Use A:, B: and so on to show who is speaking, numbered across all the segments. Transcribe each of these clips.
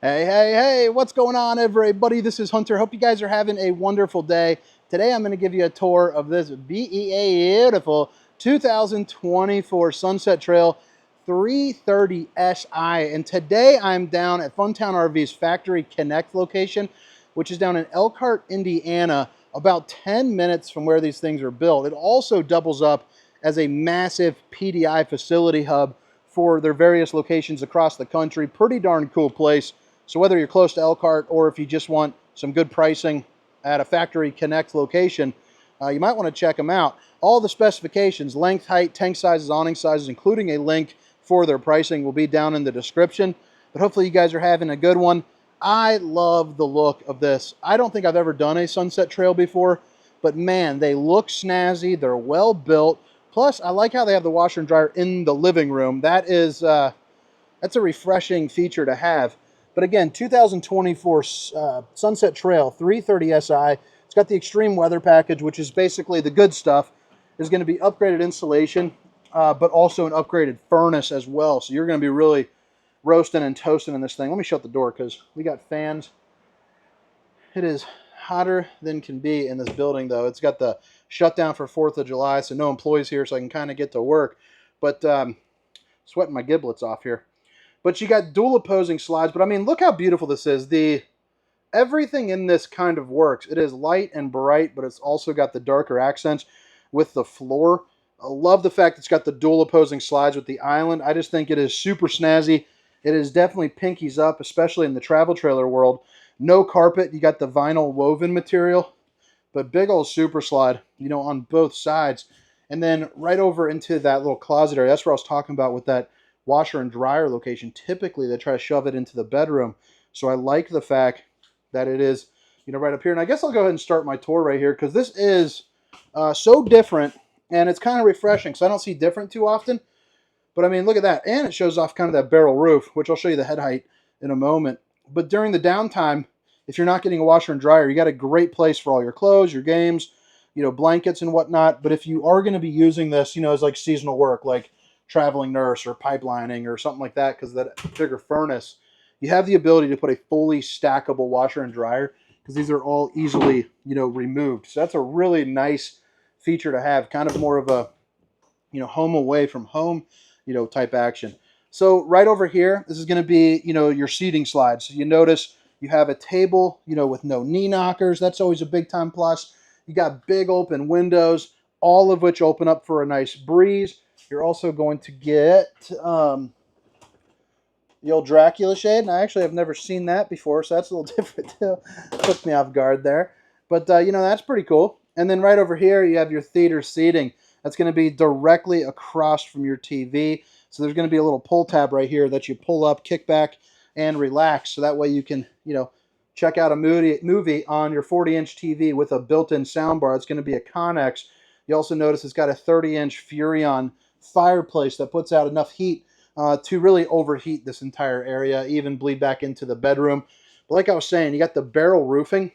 A: Hey, what's going on, everybody? This is Hunter. Hope you guys are having a wonderful day. Today, I'm going to give you a tour of this beautiful 2024 Sunset Trail 330 SI. And today, I'm down at Funtown RV's Factory Connect location, which is down in Elkhart, Indiana, about 10 minutes from where these things are built. It also doubles up as a massive PDI facility hub for their various locations across the country. Pretty darn cool place. So whether you're close to Elkhart or if you just want some good pricing at a Factory Connect location, you might want to check them out. All the specifications, length, height, tank sizes, awning sizes, including a link for their pricing, will be down in the description. But hopefully you guys are having a good one. I love the look of this. I don't think I've ever done a Sunset Trail before, but man, they look snazzy. They're well built. Plus, I like how they have the washer and dryer in the living room. That's a refreshing feature to have. But again, 2024 Sunset Trail 330 SI. It's got the extreme weather package, which is basically the good stuff. There's going to be upgraded insulation, but also an upgraded furnace as well. So you're going to be really roasting and toasting in this thing. Let me shut the door because we got fans. It is hotter than can be in this building, though. It's got the shutdown for 4th of July, so no employees here, so I can kind of get to work. But sweating my giblets off here. But you got dual opposing slides. But I mean, look how beautiful this is. Everything in this kind of works. It is light and bright, but it's also got the darker accents with the floor. I love the fact it's got the dual opposing slides with the island. I just think it is super snazzy. It is definitely pinkies up, especially in the travel trailer world. No carpet. You got the vinyl woven material, but big old super slide, on both sides. And then right over into that little closet area. That's what I was talking about with that washer and dryer location. Typically, they try to shove it into the bedroom. So I like the fact that it is, right up here. And I guess I'll go ahead and start my tour right here because this is so different and it's kind of refreshing. So I don't see different too often. But I mean, look at that. And it shows off kind of that barrel roof, which I'll show you the head height in a moment. But during the downtime, if you're not getting a washer and dryer, you got a great place for all your clothes, your games, blankets and whatnot. But if you are going to be using this, as like seasonal work, like traveling nurse or pipelining or something like that, because that bigger furnace, you have the ability to put a fully stackable washer and dryer because these are all easily, removed. So that's a really nice feature to have, kind of more of a, home away from home, type action. So right over here, this is going to be, your seating slide. So you notice you have a table, with no knee knockers. That's always a big time plus. You got big open windows, all of which open up for a nice breeze. You're also going to get the old Dracula shade, and I actually have never seen that before, so that's a little different too. Took me off guard there. But, that's pretty cool. And then right over here, you have your theater seating. That's going to be directly across from your TV. So there's going to be a little pull tab right here that you pull up, kick back, and relax. So that way you can, check out a movie on your 40-inch TV with a built-in soundbar. It's going to be a Connex. You also notice it's got a 30-inch Furrion fireplace that puts out enough heat to really overheat this entire area, even bleed back into the bedroom. But like I was saying, you got the barrel roofing,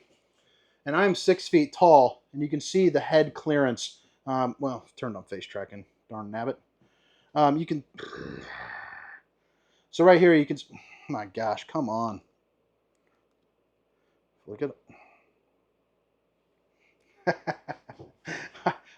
A: and I'm 6 feet tall, and you can see the head clearance. Well, turned on face tracking, darn nabbit. You can, so right here you can, my gosh, come on. Look at it.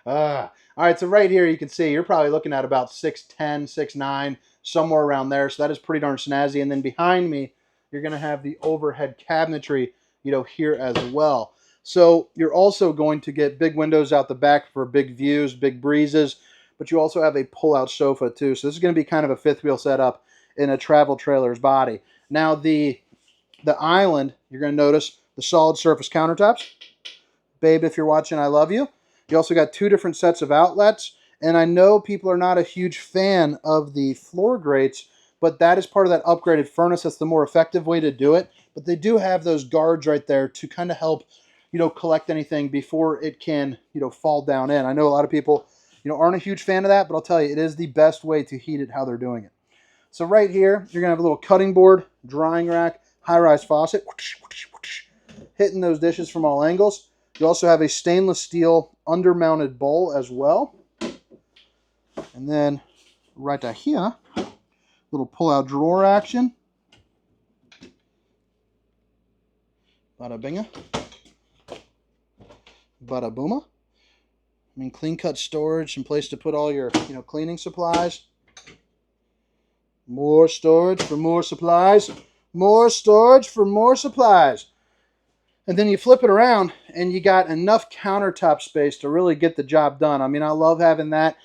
A: All right, so right here you can see you're probably looking at about 6'10", 6'9", somewhere around there. So that is pretty darn snazzy. And then behind me, you're going to have the overhead cabinetry, here as well. So you're also going to get big windows out the back for big views, big breezes, but you also have a pull-out sofa too. So this is going to be kind of a fifth wheel setup in a travel trailer's body. Now the island, you're going to notice the solid surface countertops. Babe, if you're watching, I love you. You also got two different sets of outlets. And I know people are not a huge fan of the floor grates, but that is part of that upgraded furnace. That's the more effective way to do it. But they do have those guards right there to kind of help, collect anything before it can, fall down in. I know a lot of people, aren't a huge fan of that, but I'll tell you, it is the best way to heat it how they're doing it. So right here, you're going to have a little cutting board, drying rack, high-rise faucet, hitting those dishes from all angles. You also have a stainless steel under-mounted bowl as well. And then right down here, little pull-out drawer action. Bada binga. Bada booma. I mean, clean cut storage, some place to put all your, cleaning supplies. More storage for more supplies. More storage for more supplies. And then you flip it around and you got enough countertop space to really get the job done. I mean, I love having that.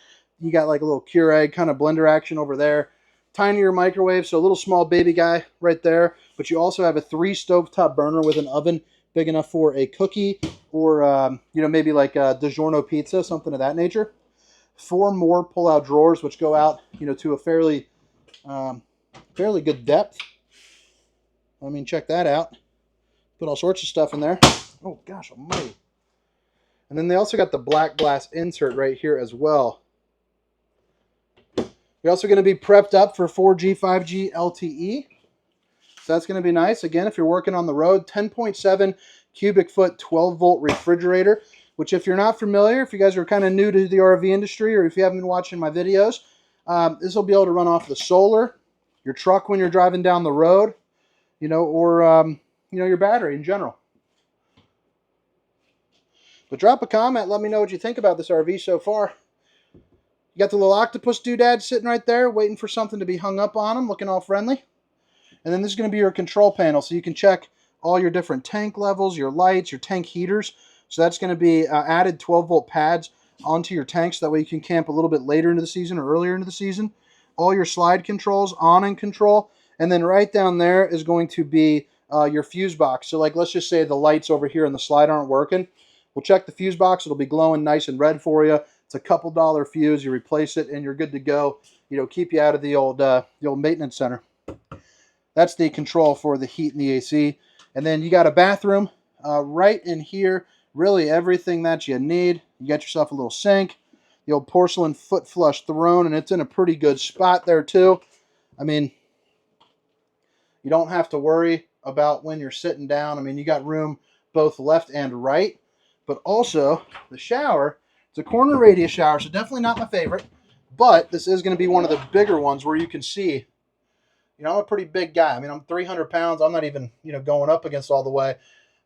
A: You got like a little Keurig kind of blender action over there. Tinier microwave, so a little small baby guy right there. But you also have a 3 stovetop burner with an oven big enough for a cookie or, maybe like a DiGiorno pizza, something of that nature. 4 more pull-out drawers, which go out, to a fairly good depth. I mean, check that out. Put all sorts of stuff in there. Oh, gosh almighty. And then they also got the black glass insert right here as well. You're also going to be prepped up for 4G, 5G LTE. So that's going to be nice. Again, if you're working on the road, 10.7 cubic foot, 12-volt refrigerator, which if you're not familiar, if you guys are kind of new to the RV industry or if you haven't been watching my videos, this will be able to run off the solar, your truck when you're driving down the road, or your battery in general. But drop a comment. Let me know what you think about this RV so far. You got the little octopus doodad sitting right there, waiting for something to be hung up on him, looking all friendly. And then this is going to be your control panel, so you can check all your different tank levels, your lights, your tank heaters. So that's going to be added 12-volt pads onto your tanks. That way you can camp a little bit later into the season or earlier into the season. All your slide controls, on and control. And then right down there is going to be your fuse box. So like, let's just say the lights over here in the slide aren't working. We'll check the fuse box. It'll be glowing nice and red for you. It's a couple dollar fuse. You replace it and you're good to go. Keep you out of the old maintenance center. That's the control for the heat and the AC. And then you got a bathroom right in here. Really everything that you need. You got yourself a little sink. The old porcelain foot flush throne, and it's in a pretty good spot there too. I mean, you don't have to worry about when you're sitting down. I mean, you got room both left and right. But also, the shower, it's a corner radius shower, so definitely not my favorite. But this is going to be one of the bigger ones where you can see, I'm a pretty big guy. I mean, I'm 300 pounds. I'm not even, going up against all the way.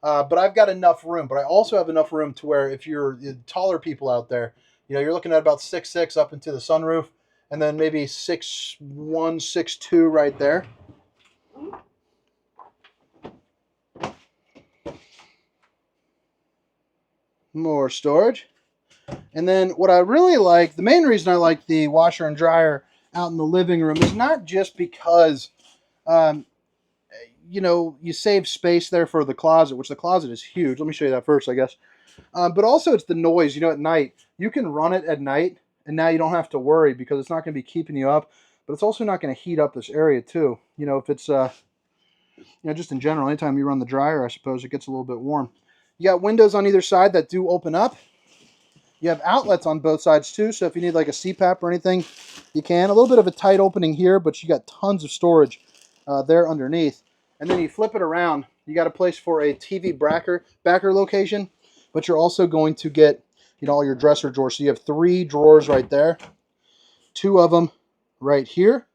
A: But I've got enough room. But I also have enough room to where if you're taller people out there, you're looking at about 6'6" up into the sunroof. And then maybe 6'1", 6'2" right there. More storage. And then what I really like, the main reason I like the washer and dryer out in the living room is not just because, you save space there for the closet, which the closet is huge. Let me show you that first, I guess. But also it's the noise, at night. You can run it at night, and now you don't have to worry because it's not going to be keeping you up. But it's also not going to heat up this area too. If it's, just in general, anytime you run the dryer, I suppose it gets a little bit warm. You got windows on either side that do open up. You have outlets on both sides too, so if you need like a CPAP or anything, you can. A little bit of a tight opening here, but you got tons of storage there underneath. And then you flip it around, you got a place for a TV backer location, but you're also going to get, all your dresser drawers. So you have 3 drawers right there, 2 of them right here.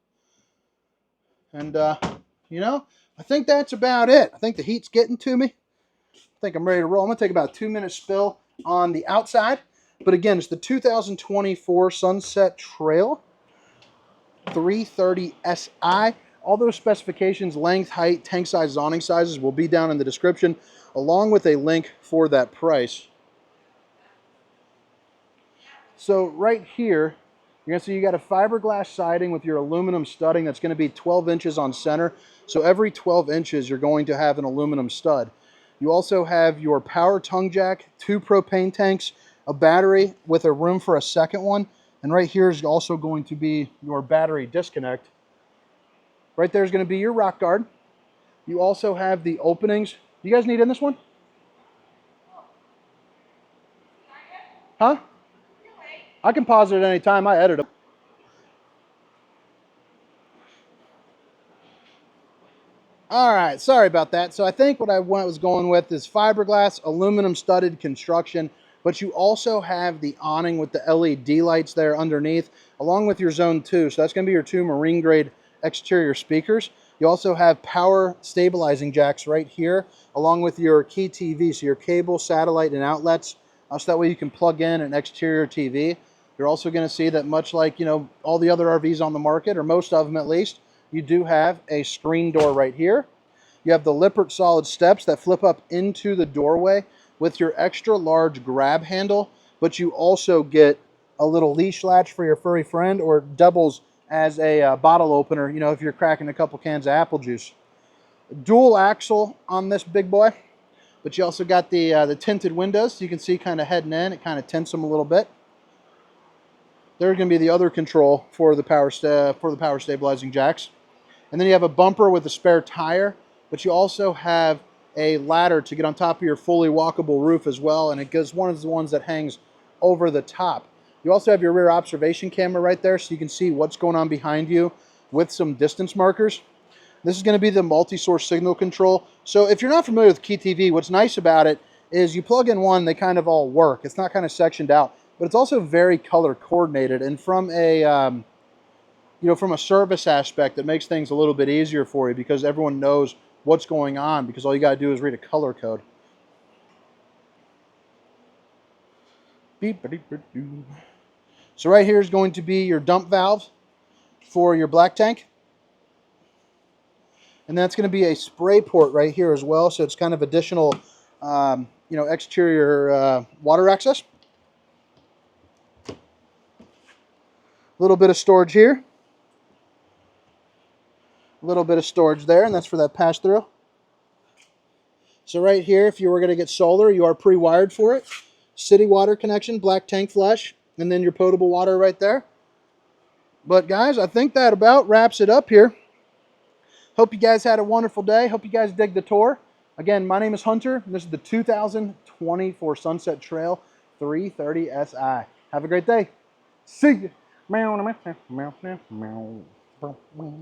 A: And, I think that's about it. I think the heat's getting to me. I think I'm ready to roll. I'm going to take about a 2-minute spill on the outside. But again, it's the 2024 Sunset Trail 330 SI. All those specifications, length, height, tank size, awning sizes will be down in the description, along with a link for that price. So right here, you're going to see you got a fiberglass siding with your aluminum studding that's going to be 12 inches on center. So every 12 inches, you're going to have an aluminum stud. You also have your power tongue jack, 2 propane tanks, a battery with a room for a second one. And right here is also going to be your battery disconnect. Right there is going to be your rock guard. You also have the openings. You guys need in this one? Huh? I can pause it at any time. I edit them. All right, sorry about that. So I think what I was going with is fiberglass, aluminum studded construction, but you also have the awning with the LED lights there underneath, along with your zone 2. So that's going to be your 2 marine grade exterior speakers. You also have power stabilizing jacks right here, along with your key TV, so your cable, satellite, and outlets. So that way you can plug in an exterior TV. You're also going to see that much like, all the other RVs on the market, or most of them at least, you do have a screen door right here. You have the Lippert solid steps that flip up into the doorway with your extra large grab handle, but you also get a little leash latch for your furry friend, or doubles as a bottle opener, if you're cracking a couple cans of apple juice. Dual axle on this big boy, but you also got the tinted windows, so you can see kind of heading in. It kind of tints them a little bit. There's going to be the other control for the power stabilizing jacks. And then you have a bumper with a spare tire, but you also have a ladder to get on top of your fully walkable roof as well, and it goes one of the ones that hangs over the top. You also have your rear observation camera right there, so you can see what's going on behind you with some distance markers. This is going to be the multi-source signal control. So if you're not familiar with Key TV, what's nice about it is you plug in one, they kind of all work. It's not kind of sectioned out, but it's also very color coordinated. And from a from a service aspect, it makes things a little bit easier for you because everyone knows what's going on, because all you got to do is read a color code. So right here is going to be your dump valve for your black tank. And that's going to be a spray port right here as well, so it's kind of additional exterior water access. A little bit of storage here. A little bit of storage there, and that's for that pass-through. So right here, if you were going to get solar, you are pre-wired for it. City water connection, black tank flush, and then your potable water right there. But guys, I think that about wraps it up here. Hope you guys had a wonderful day. Hope you guys dig the tour. Again, my name is Hunter, and this is the 2024 Sunset Trail 330 SI. Have a great day. See you.